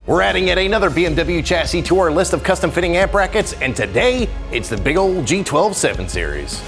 We're adding yet another BMW chassis to our list of custom fitting amp brackets, and today it's the big old G12 7 Series.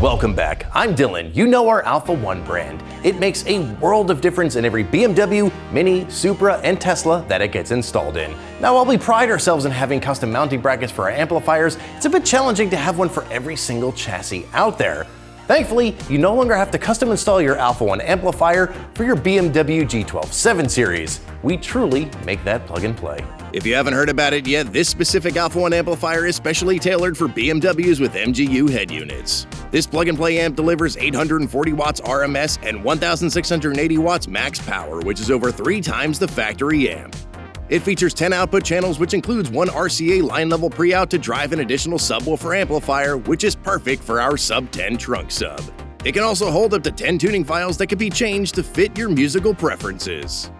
Welcome back. I'm Dylan. You know our Alpha One brand. It makes a world of difference in every BMW, Mini, Supra, and Tesla that it gets installed in. Now, while we pride ourselves in having custom mounting brackets for our amplifiers, it's a bit challenging to have one for every single chassis out there. Thankfully, you no longer have to custom install your Alpha One amplifier for your BMW G12 7 Series. We truly make that plug and play. If you haven't heard about it yet, this specific Alpha One amplifier is specially tailored for BMWs with MGU head units. This plug-and-play amp delivers 840 watts RMS and 1,680 watts max power, which is over 3 times the factory amp. It features 10 output channels, which includes one RCA line-level pre-out to drive an additional subwoofer amplifier, which is perfect for our sub-10 trunk sub. It can also hold up to 10 tuning files that can be changed to fit your musical preferences.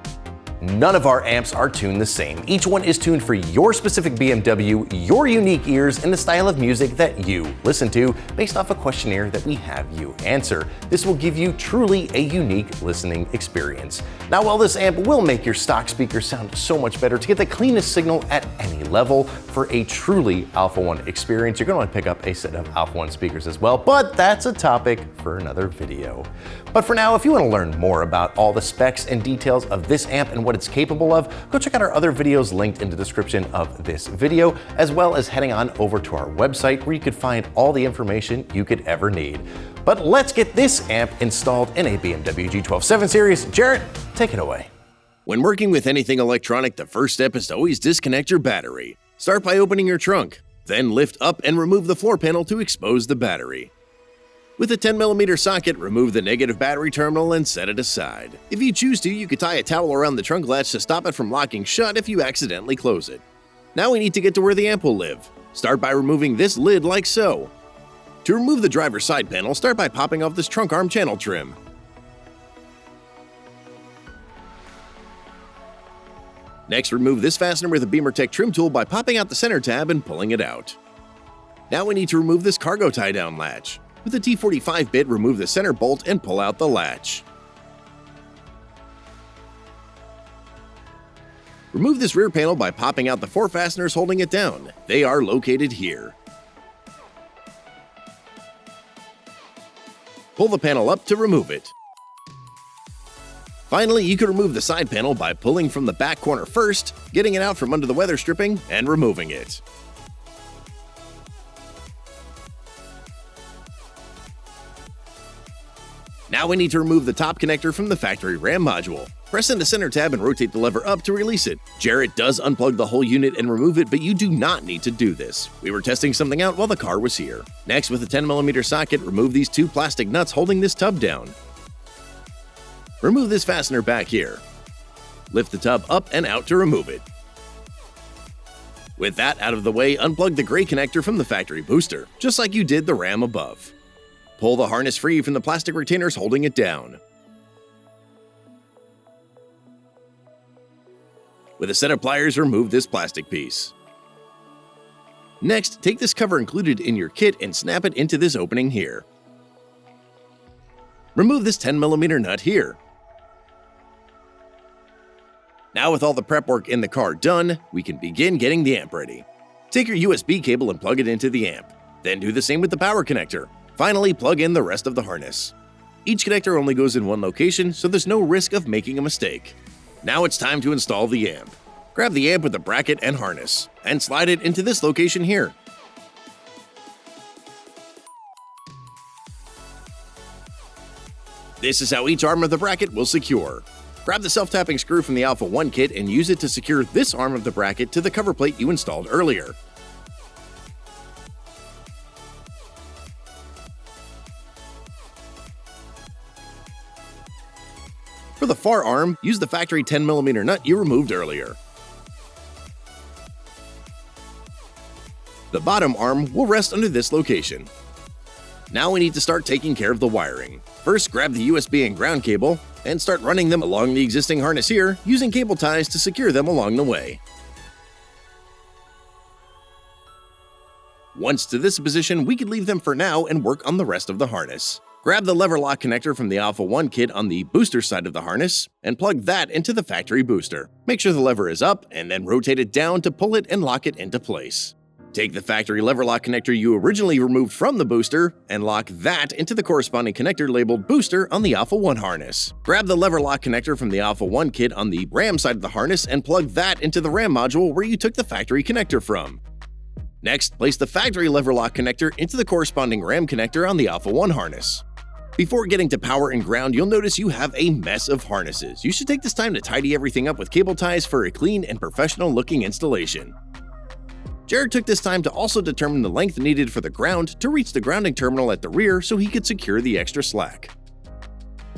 None of our amps are tuned the same. Each one is tuned for your specific BMW, your unique ears, and the style of music that you listen to based off a questionnaire that we have you answer. This will give you truly a unique listening experience. Now, while this amp will make your stock speakers sound so much better, to get the cleanest signal at any level for a truly Alpha One experience, you're going to want to pick up a set of Alpha One speakers as well, but that's a topic for another video. But for now, if you want to learn more about all the specs and details of this amp and what it's capable of, go check out our other videos linked in the description of this video, as well as heading on over to our website where you could find all the information you could ever need. But let's get this amp installed in a BMW G12 7 Series. Jarrett, take it away. When working with anything electronic, the first step is to always disconnect your battery. Start by opening your trunk, then lift up and remove the floor panel to expose the battery. With a 10mm socket, remove the negative battery terminal and set it aside. If you choose to, you could tie a towel around the trunk latch to stop it from locking shut if you accidentally close it. Now we need to get to where the amp will live. Start by removing this lid like so. To remove the driver's side panel, start by popping off this trunk arm channel trim. Next, remove this fastener with a BeamerTech trim tool by popping out the center tab and pulling it out. Now we need to remove this cargo tie-down latch. With a T45 bit, remove the center bolt and pull out the latch. Remove this rear panel by popping out the 4 fasteners holding it down. They are located here. Pull the panel up to remove it. Finally, you can remove the side panel by pulling from the back corner first, getting it out from under the weather stripping, and removing it. Now we need to remove the top connector from the factory RAM module. Press in the center tab and rotate the lever up to release it. Jarrett does unplug the whole unit and remove it, but you do not need to do this. We were testing something out while the car was here. Next, with a 10mm socket, remove these 2 plastic nuts holding this tub down. Remove this fastener back here. Lift the tub up and out to remove it. With that out of the way, unplug the gray connector from the factory booster, just like you did the RAM above. Pull the harness free from the plastic retainers holding it down. With a set of pliers, remove this plastic piece. Next, take this cover included in your kit and snap it into this opening here. Remove this 10mm nut here. Now with all the prep work in the car done, we can begin getting the amp ready. Take your USB cable and plug it into the amp. Then do the same with the power connector. Finally, plug in the rest of the harness. Each connector only goes in one location, so there's no risk of making a mistake. Now it's time to install the amp. Grab the amp with the bracket and harness, and slide it into this location here. This is how each arm of the bracket will secure. Grab the self-tapping screw from the Alpha One kit and use it to secure this arm of the bracket to the cover plate you installed earlier. For the far arm, use the factory 10mm nut you removed earlier. The bottom arm will rest under this location. Now we need to start taking care of the wiring. First, grab the USB and ground cable and start running them along the existing harness here, using cable ties to secure them along the way. Once to this position, we can leave them for now and work on the rest of the harness. Grab the lever lock connector from the Alpha One kit on the booster side of the harness and plug that into the factory booster. Make sure the lever is up and then rotate it down to pull it and lock it into place. Take the factory lever lock connector you originally removed from the booster and lock that into the corresponding connector labeled booster on the Alpha One harness. Grab the lever lock connector from the Alpha One kit on the RAM side of the harness and plug that into the RAM module where you took the factory connector from. Next, place the factory lever lock connector into the corresponding RAM connector on the Alpha One harness. Before getting to power and ground, you'll notice you have a mess of harnesses. You should take this time to tidy everything up with cable ties for a clean and professional-looking installation. Jared took this time to also determine the length needed for the ground to reach the grounding terminal at the rear so he could secure the extra slack.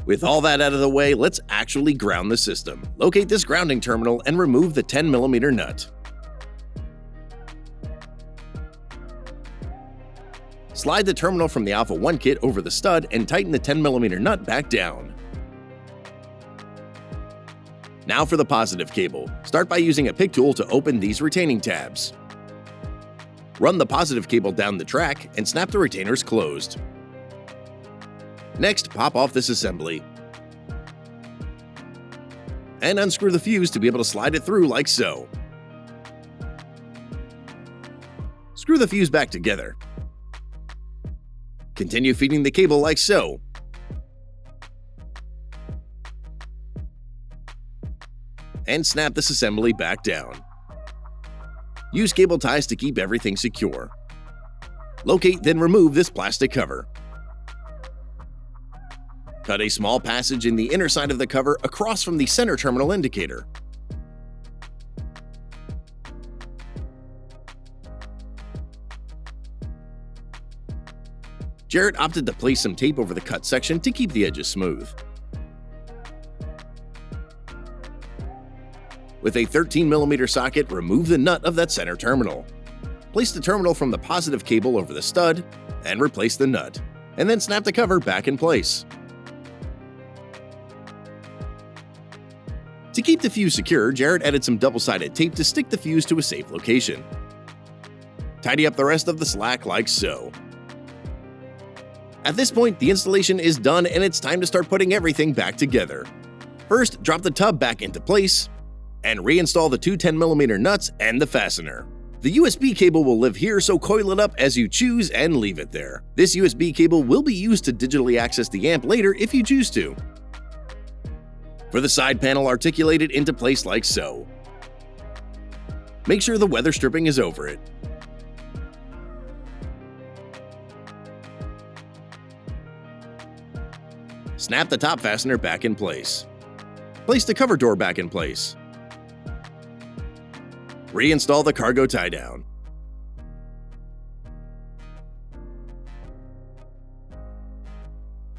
With all that out of the way, let's actually ground the system. Locate this grounding terminal and remove the 10mm nut. Slide the terminal from the Alpha One kit over the stud and tighten the 10mm nut back down. Now for the positive cable. Start by using a pick tool to open these retaining tabs. Run the positive cable down the track and snap the retainers closed. Next, pop off this assembly and unscrew the fuse to be able to slide it through like so. Screw the fuse back together. Continue feeding the cable like so. And snap this assembly back down. Use cable ties to keep everything secure. Locate, then remove this plastic cover. Cut a small passage in the inner side of the cover across from the center terminal indicator. Jarrett opted to place some tape over the cut section to keep the edges smooth. With a 13mm socket, remove the nut of that center terminal. Place the terminal from the positive cable over the stud and replace the nut, and then snap the cover back in place. To keep the fuse secure, Jarrett added some double-sided tape to stick the fuse to a safe location. Tidy up the rest of the slack like so. At this point, the installation is done and it's time to start putting everything back together. First, drop the tub back into place and reinstall the two 10mm nuts and the fastener. The USB cable will live here, so coil it up as you choose and leave it there. This USB cable will be used to digitally access the amp later if you choose to. For the side panel, articulate it into place like so. Make sure the weather stripping is over it. Snap the top fastener back in place. Place the cover door back in place. Reinstall the cargo tie-down.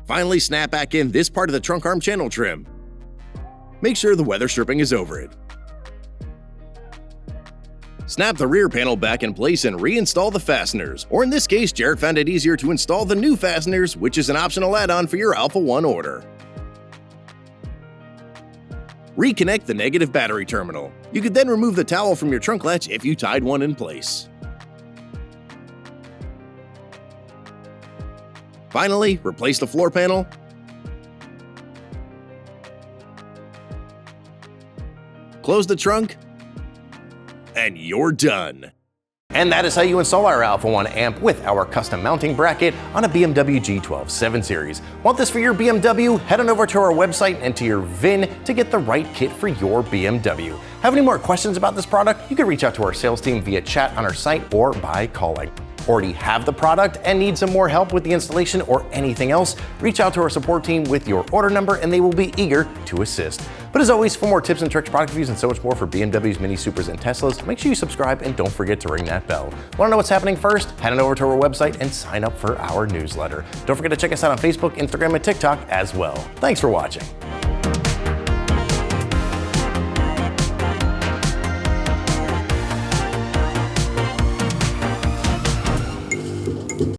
Finally, snap back in this part of the trunk arm channel trim. Make sure the weather stripping is over it. Snap the rear panel back in place and reinstall the fasteners, or in this case, Jarrett found it easier to install the new fasteners, which is an optional add-on for your Alpha One order. Reconnect the negative battery terminal. You could then remove the towel from your trunk latch if you tied one in place. Finally, replace the floor panel. Close the trunk, and you're done. And that is how you install our Alpha One amp with our custom mounting bracket on a BMW G12 7 Series. Want this for your BMW? Head on over to our website and to your VIN to get the right kit for your BMW. Have any more questions about this product? You can reach out to our sales team via chat on our site or by calling. Already have the product and need some more help with the installation or anything else? Reach out to our support team with your order number and they will be eager to assist. But as always, for more tips and tricks, product reviews, and so much more for BMWs, Mini Supers, and Teslas, make sure you subscribe and don't forget to ring that bell. Want to know what's happening first? Head on over to our website and sign up for our newsletter. Don't forget to check us out on Facebook, Instagram, and TikTok as well. Thanks for watching.